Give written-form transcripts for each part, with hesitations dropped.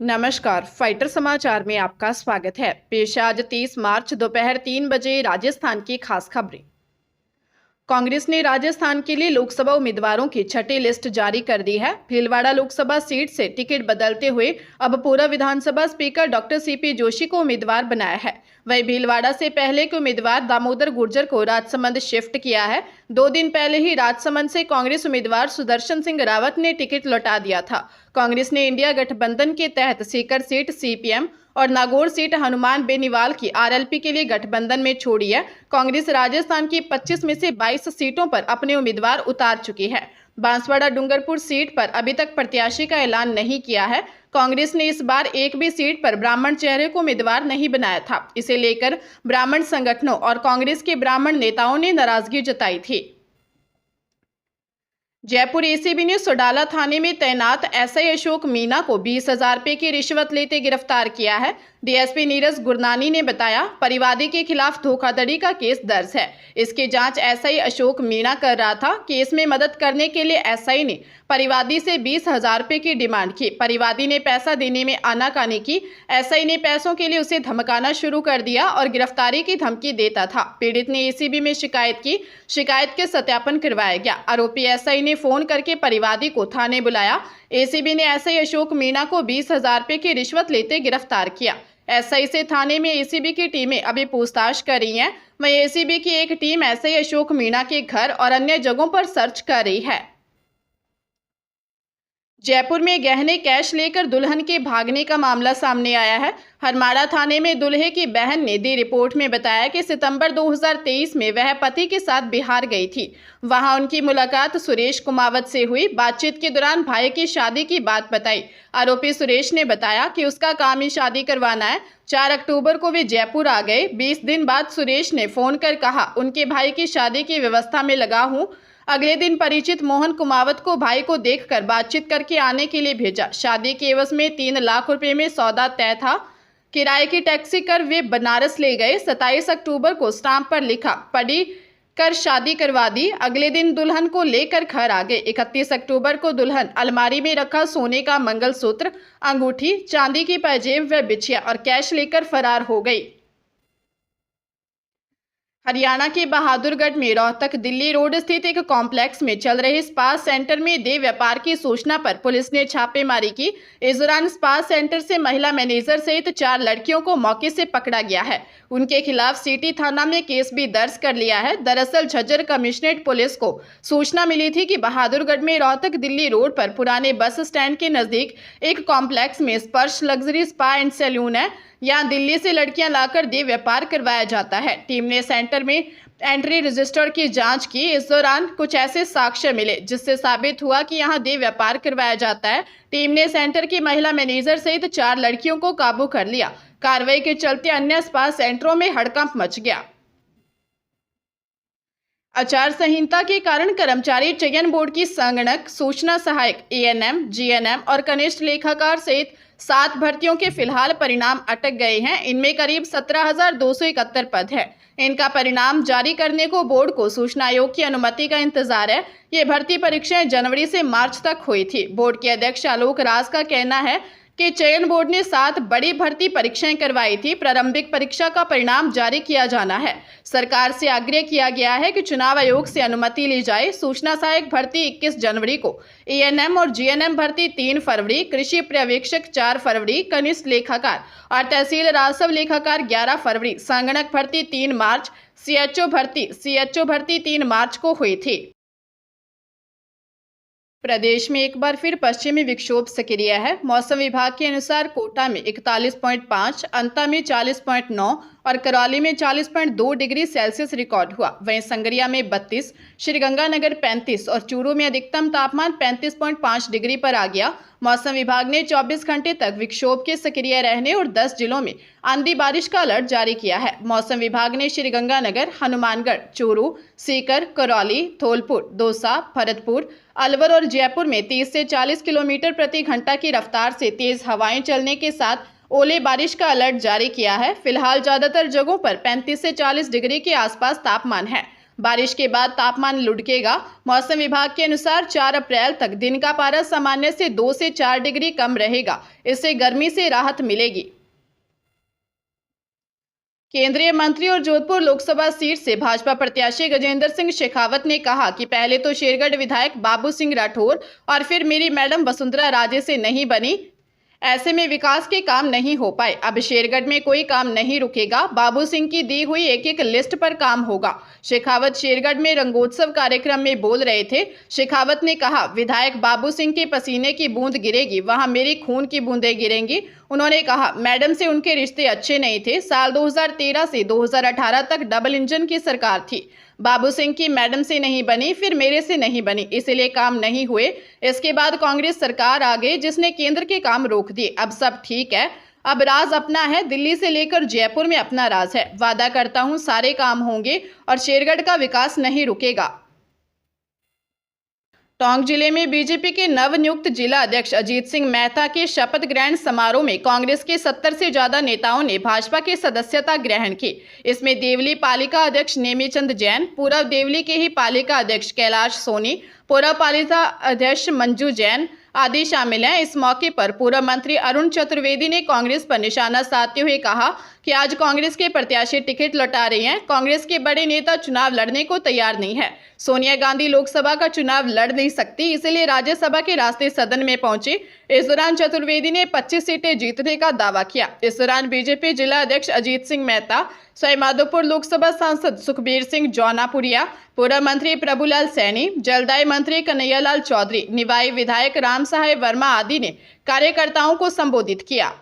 नमस्कार, फाइटर समाचार में आपका स्वागत है। पेश है आज 30 मार्च दोपहर 3 बजे राजस्थान की खास खबरें। कांग्रेस ने राजस्थान के लिए लोकसभा उम्मीदवारों की छठी लिस्ट जारी कर दी है। भीलवाड़ा लोकसभा सीट से टिकट बदलते हुए अब पूरा विधानसभा स्पीकर डॉक्टर सीपी जोशी को उम्मीदवार बनाया है। वहीं भीलवाड़ा से पहले के उम्मीदवार दामोदर गुर्जर को राजसमंद शिफ्ट किया है। 2 दिन पहले ही राजसमंद से कांग्रेस उम्मीदवार सुदर्शन सिंह रावत ने टिकट लौटा दिया था। कांग्रेस ने इंडिया गठबंधन के तहत सीकर सीट सीपीएम और नागौर सीट हनुमान बेनीवाल की आरएलपी के लिए गठबंधन में छोड़ी है। कांग्रेस राजस्थान की 25 में से 22 सीटों पर अपने उम्मीदवार उतार चुकी है। बांसवाड़ा डूंगरपुर सीट पर अभी तक प्रत्याशी का ऐलान नहीं किया है। कांग्रेस ने इस बार एक भी सीट पर ब्राह्मण चेहरे को उम्मीदवार नहीं बनाया था। इसे लेकर ब्राह्मण संगठनों और कांग्रेस के ब्राह्मण नेताओं ने नाराजगी जताई थी। जयपुर एसीबी ने सोडाला थाने में तैनात एसआई अशोक मीना को 20,000 रुपए की रिश्वत लेते गिरफ्तार किया है। डीएसपी नीरज गुरनानी ने बताया, परिवादी के खिलाफ धोखाधड़ी का केस दर्ज है। इसकी जांच एसआई अशोक मीना कर रहा था। केस में मदद करने के लिए एसआई ने परिवादी से 20,000 रुपए की डिमांड की। परिवादी ने पैसा देने में आनाकानी की। एसआई ने पैसों के लिए उसे धमकाना शुरू कर दिया और गिरफ्तारी की धमकी देता था। पीड़ित ने एसीबी में शिकायत की। शिकायत के सत्यापन करवाया गया। आरोपी एसआई ने फोन करके परिवादी को थाने बुलाया। एसीबी ने एसआई अशोक मीना को 20,000 रुपए की रिश्वत लेते गिरफ्तार किया। एसआई से थाने में एसीबी की टीमें अभी पूछताछ कर रही हैं। वहीं एसीबी की एक टीम एसआई अशोक मीना के घर और अन्य जगहों पर सर्च कर रही है। जयपुर में गहने कैश लेकर दुल्हन के भागने का मामला सामने आया है। हरमाड़ा थाने में दुल्हे की बहन ने दी रिपोर्ट में बताया कि सितंबर 2023 में वह पति के साथ बिहार गई थी। वहां उनकी मुलाकात सुरेश कुमावत से हुई। बातचीत के दौरान भाई की शादी की बात बताई। आरोपी सुरेश ने बताया कि उसका काम ही शादी करवाना है। 4 अक्टूबर को वे जयपुर आ गए। 20 दिन बाद सुरेश ने फोन कर कहा, उनके भाई की शादी की व्यवस्था में लगा हूँ। अगले दिन परिचित मोहन कुमावत को भाई को देखकर बातचीत करके आने के लिए भेजा। शादी के एवज में 3 लाख रुपए में सौदा तय था। किराए की टैक्सी कर वे बनारस ले गए। 27 अक्टूबर को स्टाम्प पर लिखा पढ़ी कर शादी करवा दी। अगले दिन दुल्हन को लेकर घर आ गए। 31 अक्टूबर को दुल्हन अलमारी में रखा सोने का मंगलसूत्र, अंगूठी, चांदी की पाजेब व बिछिया और कैश लेकर फरार हो गई। हरियाणा के बहादुरगढ़ में रोहतक दिल्ली रोड स्थित एक कॉम्प्लेक्स में चल रहे स्पा सेंटर में देह व्यापार की सूचना पर पुलिस ने छापेमारी की। इस दौरान स्पा सेंटर से महिला मैनेजर सहित 4 लड़कियों को मौके से पकड़ा गया है। उनके खिलाफ सिटी थाना में केस भी दर्ज कर लिया है। दरअसल झज्जर कमिश्नरेट पुलिस को सूचना मिली थी कि बहादुरगढ़ में रोहतक दिल्ली रोड पर पुराने बस स्टैंड के नजदीक एक कॉम्प्लेक्स में स्पर्श लग्जरी स्पा एंड सैलून है। यहाँ दिल्ली से लड़कियां लाकर देह व्यापार करवाया जाता है। टीम ने सेंटर में एंट्री रजिस्टर की जांच की। इस दौरान कुछ ऐसे साक्ष्य मिले जिससे साबित हुआ कि यहां देह व्यापार करवाया जाता है। टीम ने सेंटर की महिला मैनेजर सहित 4 लड़कियों को काबू कर लिया। कार्रवाई के चलते अन्य स्पा सेंटरों में हड़कंप मच गया। आचार संहिता के कारण कर्मचारी चयन बोर्ड की संगणक, सूचना सहायक, एएनएम, जीएनएम और कनिष्ठ लेखाकार सहित 7 भर्तियों के फिलहाल परिणाम अटक गए हैं। इनमें करीब 17,271 पद है। इनका परिणाम जारी करने को बोर्ड को सूचना आयोग की अनुमति का इंतजार है। ये भर्ती परीक्षाएं जनवरी से मार्च तक हुई थी। बोर्ड के अध्यक्ष आलोक राज का कहना है कि चयन बोर्ड ने 7 बड़ी भर्ती परीक्षाएं करवाई थी। प्रारंभिक परीक्षा का परिणाम जारी किया जाना है। सरकार से आग्रह किया गया है कि चुनाव आयोग से अनुमति ली जाए। सूचना सहायक भर्ती 21 जनवरी को, एएनएम और जीएनएम भर्ती 3 फरवरी, कृषि पर्यवेक्षक 4 फरवरी, कनिष्ठ लेखाकार और तहसील राजस्व लेखाकार 11 फरवरी, संगणक भर्ती 3 मार्च, सीएचओ भर्ती 3 मार्च को हुई थी। प्रदेश में एक बार फिर पश्चिमी विक्षोभ सक्रिय है। मौसम विभाग के अनुसार कोटा में 41.5, अंता में 40.9 और करौली में 40.2 डिग्री सेल्सियस रिकॉर्ड हुआ। वहीं संगरिया में 32, श्रीगंगानगर 35 और चूरू में अधिकतम तापमान 35.5 डिग्री पर आ गया। मौसम विभाग ने 24 घंटे तक विक्षोभ के सक्रिय रहने और 10 जिलों में आंधी बारिश का अलर्ट जारी किया है। मौसम विभाग ने श्रीगंगानगर, हनुमानगढ़, चूरू, सीकर, करौली, धौलपुर, दौसा, भरतपुर, अलवर और जयपुर में 30 से 40 किलोमीटर प्रति घंटा की रफ्तार से तेज हवाएं चलने के साथ ओले बारिश का अलर्ट जारी किया है। फिलहाल ज्यादातर जगहों पर 35 से 40 डिग्री के आसपास तापमान है। बारिश के बाद तापमान लुढ़केगा। मौसम विभाग के अनुसार 4 अप्रैल तक दिन का पारा सामान्य से 2 से 4 डिग्री कम रहेगा। इससे गर्मी से राहत मिलेगी। केंद्रीय मंत्री और जोधपुर लोकसभा सीट से भाजपा प्रत्याशी गजेंद्र सिंह शेखावत ने कहा कि पहले तो शेरगढ़ विधायक बाबू सिंह राठौर और फिर मेरी मैडम वसुंधरा राजे से नहीं बनी, ऐसे में विकास के काम नहीं हो पाए। अब शेरगढ़ में कोई काम नहीं रुकेगा। बाबू सिंह की दी हुई एक एक लिस्ट पर काम होगा। शेखावत शेरगढ़ में रंगोत्सव कार्यक्रम में बोल रहे थे। शेखावत ने कहा, विधायक बाबू सिंह के पसीने की बूंद गिरेगी, वहां मेरी खून की बूंदें गिरेंगी। उन्होंने कहा, मैडम से उनके रिश्ते अच्छे नहीं थे। साल 2013 से 2018 तक डबल इंजन की सरकार थी। बाबू सिंह की मैडम से नहीं बनी, फिर मेरे से नहीं बनी, इसलिए काम नहीं हुए। इसके बाद कांग्रेस सरकार आ गई जिसने केंद्र के काम रोक दिए। अब सब ठीक है, अब राज अपना है। दिल्ली से लेकर जयपुर में अपना राज है। वादा करता हूं सारे काम होंगे और शेरगढ़ का विकास नहीं रुकेगा। टोंक जिले में बीजेपी के नवनियुक्त जिला अध्यक्ष अजीत सिंह मेहता के शपथ ग्रहण समारोह में कांग्रेस के 70 से ज्यादा नेताओं ने भाजपा की सदस्यता ग्रहण की। इसमें देवली पालिका अध्यक्ष नेमीचंद जैन, पूर्व देवली के ही पालिका अध्यक्ष कैलाश सोनी, पूर्व पालिका अध्यक्ष मंजू जैन आदि शामिल हैं। इस मौके पर पूर्व मंत्री अरुण चतुर्वेदी ने कांग्रेस पर निशाना साधते हुए कहा कि आज कांग्रेस के प्रत्याशी टिकट लौटा रहे हैं। कांग्रेस के बड़े नेता चुनाव लड़ने को तैयार नहीं है। सोनिया गांधी लोकसभा का चुनाव लड़ नहीं सकती, इसलिए राज्यसभा के रास्ते सदन में पहुंचे। इस दौरान चतुर्वेदी ने 25 सीटें जीतने का दावा किया। इस दौरान बीजेपी जिला अध्यक्ष अजीत सिंह मेहता, सवाईमाधोपुर लोकसभा सांसद सुखबीर सिंह जौनापुरिया, पूर्व मंत्री प्रभुलाल सैनी, जलदाय मंत्री कन्हैयालाल चौधरी, निवाई विधायक राम साहेब वर्मा आदि ने कार्यकर्ताओं को संबोधित किया।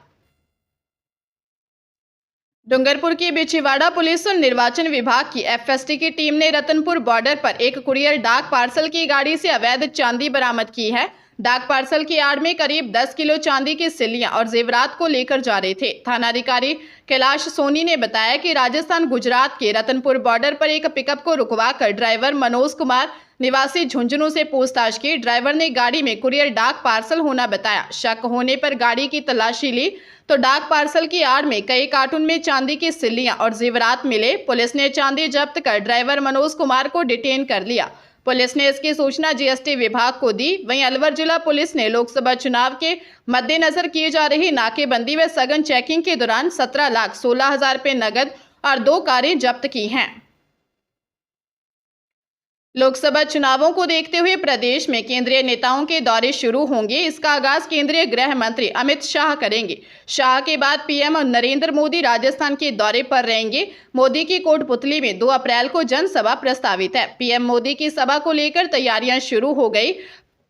डूंगरपुर की बिछीवाड़ा पुलिस और निर्वाचन विभाग की एफएसटी की टीम ने रतनपुर बॉर्डर पर एक कुरियर डाक पार्सल की गाड़ी से अवैध चांदी बरामद की है। डाक पार्सल की आड़ में करीब 10 किलो चांदी की सिल्लियां और जेवरात को लेकर जा रहे थे। थानाधिकारी कैलाश सोनी ने बताया कि राजस्थान गुजरात के रतनपुर बॉर्डर पर एक पिकअप को रुकवाकर ड्राइवर मनोज कुमार निवासी झुंझुनू से पूछताछ की। ड्राइवर ने गाड़ी में कुरियर डाक पार्सल होना बताया। शक होने पर गाड़ी की तलाशी ली तो डाक पार्सल की आड़ में कई कार्टून में चांदी की सिल्लियां और जेवरात मिले। पुलिस ने चांदी जब्त कर ड्राइवर मनोज कुमार को डिटेन कर लिया। पुलिस ने इसकी सूचना जीएसटी विभाग को दी। वहीं अलवर जिला पुलिस ने लोकसभा चुनाव के मद्देनजर की जा रही नाकेबंदी व सघन चेकिंग के दौरान 17,16,000 रुपये नगद और 2 कारें जब्त की हैं। लोकसभा चुनावों को देखते हुए प्रदेश में केंद्रीय नेताओं के दौरे शुरू होंगे। इसका आगाज केंद्रीय गृह मंत्री अमित शाह करेंगे। शाह के बाद पीएम नरेंद्र मोदी राजस्थान के दौरे पर रहेंगे। मोदी की कोटपुतली में 2 अप्रैल को जनसभा प्रस्तावित है। पीएम मोदी की सभा को लेकर तैयारियां शुरू हो गई।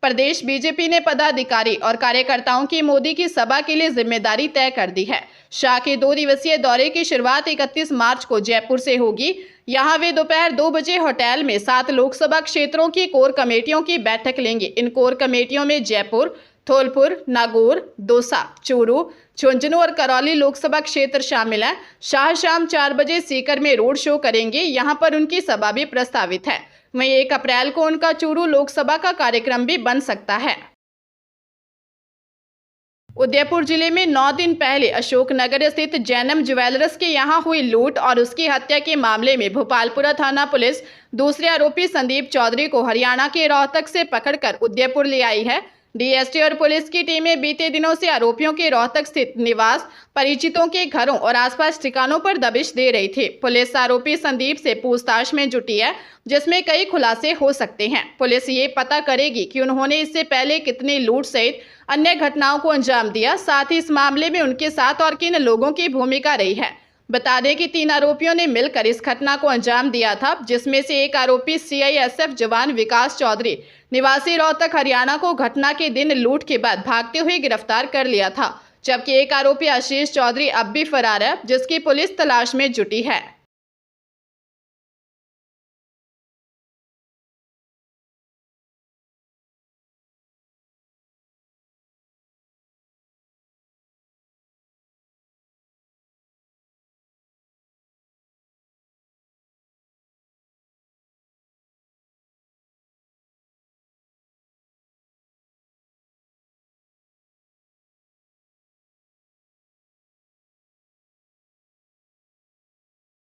प्रदेश बीजेपी ने पदाधिकारी और कार्यकर्ताओं की मोदी की सभा के लिए जिम्मेदारी तय कर दी है। शाह के 2 दिवसीय दौरे की शुरुआत 31 मार्च को जयपुर से होगी। यहां वे दोपहर 2 बजे होटल में 7 लोकसभा क्षेत्रों की कोर कमेटियों की बैठक लेंगे। इन कोर कमेटियों में जयपुर, धौलपुर, नागौर, दौसा, चूरू, झुंझुनू और करौली लोकसभा क्षेत्र शामिल हैं। शाह शाम 4 बजे सीकर में रोड शो करेंगे। यहां पर उनकी सभा भी प्रस्तावित है। वहीं 1 अप्रैल को उनका चूरू लोकसभा का कार्यक्रम भी बन सकता है। उदयपुर जिले में 9 दिन पहले अशोकनगर स्थित जैनम ज्वेलर्स के यहां हुई लूट और उसकी हत्या के मामले में भोपालपुरा थाना पुलिस दूसरे आरोपी संदीप चौधरी को हरियाणा के रोहतक से पकड़कर उदयपुर ले आई है। डीएसटी और पुलिस की टीमें बीते दिनों से आरोपियों के रोहतक स्थित निवास, परिचितों के घरों और आसपास ठिकानों पर दबिश दे रही थी। पुलिस आरोपी संदीप से पूछताछ में जुटी है, जिसमें कई खुलासे हो सकते हैं। पुलिस ये पता करेगी कि उन्होंने इससे पहले कितनी लूट सहित अन्य घटनाओं को अंजाम दिया, साथ ही इस मामले में उनके साथ और किन लोगों की भूमिका रही है। बता दें कि 3 आरोपियों ने मिलकर इस घटना को अंजाम दिया था, जिसमें से एक आरोपी सीआईएसएफ जवान विकास चौधरी निवासी रोहतक हरियाणा को घटना के दिन लूट के बाद भागते हुए गिरफ्तार कर लिया था, जबकि एक आरोपी आशीष चौधरी अब भी फरार है, जिसकी पुलिस तलाश में जुटी है।